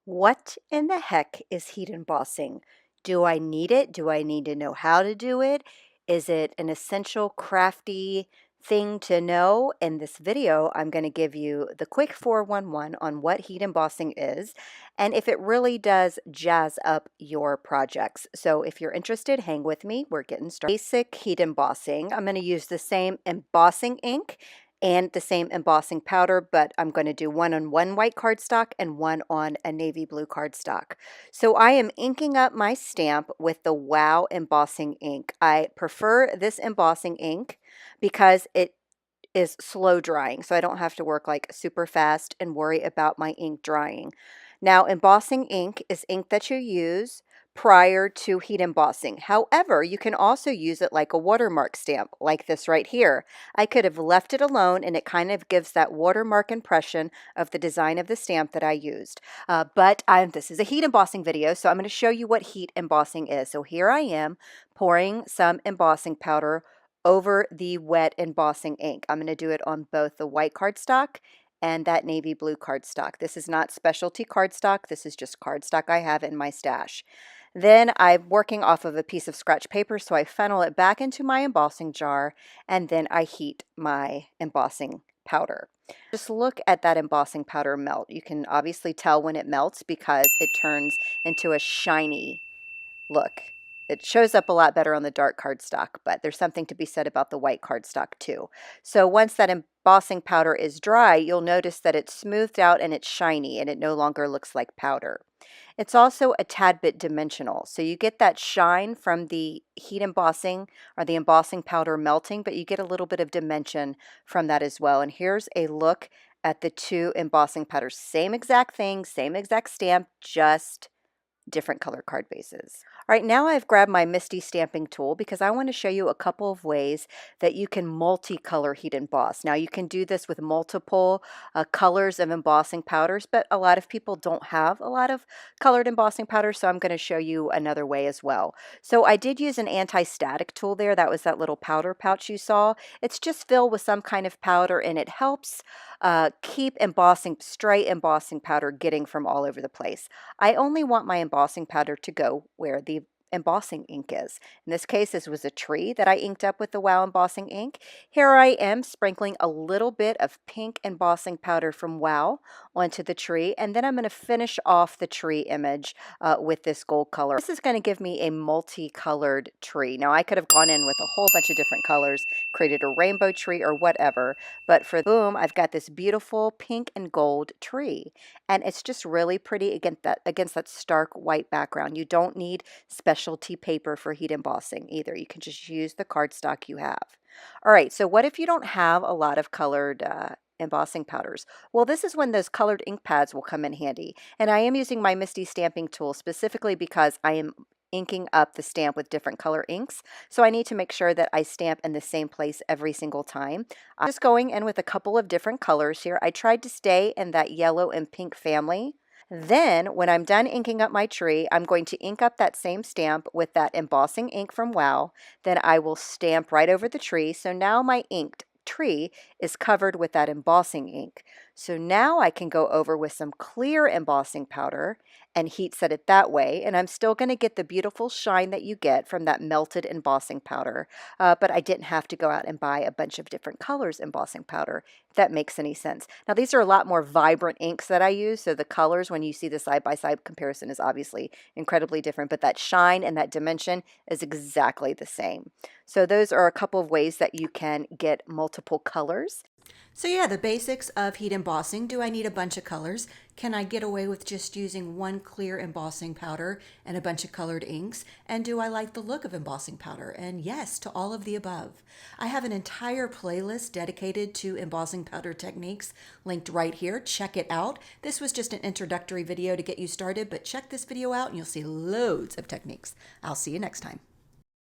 What in the heck is heat embossing? Do I need it? Do I need to know how to do it? Is it an essential crafty thing to know? In this video, I'm going to give you the quick 411 on what heat embossing is and if it really does jazz up your projects. So if you're interested, hang with me. We're getting started. Basic heat embossing. I'm going to use the same embossing ink and the same embossing powder, but I'm going to do one on one white cardstock and one on a navy blue cardstock. So I am inking up my stamp with the Wow embossing ink. I prefer this embossing ink because it is slow drying, so I don't have to work like super fast and worry about my ink drying. Now, embossing ink is ink that you use prior to heat embossing. However, you can also use it like a watermark stamp, like this right here. I could have left it alone and it kind of gives that watermark impression of the design of the stamp that I used. This is a heat embossing video, so I'm going to show you what heat embossing is. So here I am pouring some embossing powder over the wet embossing ink. I'm going to do it on both the white cardstock and that navy blue cardstock. This is not specialty cardstock. This is just cardstock I have in my stash. Then I'm working off of a piece of scratch paper, so I funnel it back into my embossing jar, and then I heat my embossing powder. Just look at that embossing powder melt. You can obviously tell when it melts because it turns into a shiny look. It shows up a lot better on the dark cardstock, but there's something to be said about the white cardstock too. So once that embossing powder is dry, you'll notice that it's smoothed out and it's shiny and it no longer looks like powder. It's also a tad bit dimensional. So you get that shine from the heat embossing or the embossing powder melting, but you get a little bit of dimension from that as well. And here's a look at the two embossing powders. Same exact thing, same exact stamp, just different color card bases. All right, now I've grabbed my Misty stamping tool because I want to show you a couple of ways that you can multicolor heat emboss. Now you can do this with multiple colors of embossing powders, but a lot of people don't have a lot of colored embossing powders, so I'm going to show you another way as well. So I did use an anti-static tool there. That was that little powder pouch you saw. It's just filled with some kind of powder and it helps keep stray embossing powder getting from all over the place. I only want my embossing powder to go where the embossing ink is. In this case, this was a tree that I inked up with the Wow embossing ink. Here I am sprinkling a little bit of pink embossing powder from Wow onto the tree, and then I'm going to finish off the tree image with this gold color. This is going to give me a multicolored tree. Now I could have gone in with a whole bunch of different colors, created a rainbow tree or whatever, but for boom, I've got this beautiful pink and gold tree, and it's just really pretty against that stark white background. You don't need specialty paper for heat embossing either. You can just use the cardstock you have. All right, so what if you don't have a lot of colored embossing powders? Well, this is when those colored ink pads will come in handy. And I am using my Misty stamping tool specifically because I am inking up the stamp with different color inks. So I need to make sure that I stamp in the same place every single time. I'm just going in with a couple of different colors here. I tried to stay in that yellow and pink family. Then when I'm done inking up my tree, I'm going to ink up that same stamp with that embossing ink from Wow. Then I will stamp right over the tree. So now my inked tree is covered with that embossing ink. So now I can go over with some clear embossing powder and heat set it that way, and I'm still going to get the beautiful shine that you get from that melted embossing powder, but I didn't have to go out and buy a bunch of different colors embossing powder, if that makes any sense. Now these are a lot more vibrant inks that I use, so the colors when you see the side-by-side comparison is obviously incredibly different, but that shine and that dimension is exactly the same. So those are a couple of ways that you can get multiple colors. So yeah, the basics of heat embossing. Do I need a bunch of colors? Can I get away with just using one clear embossing powder and a bunch of colored inks? And do I like the look of embossing powder? And yes, to all of the above. I have an entire playlist dedicated to embossing powder techniques linked right here. Check it out. This was just an introductory video to get you started, but check this video out and you'll see loads of techniques. I'll see you next time.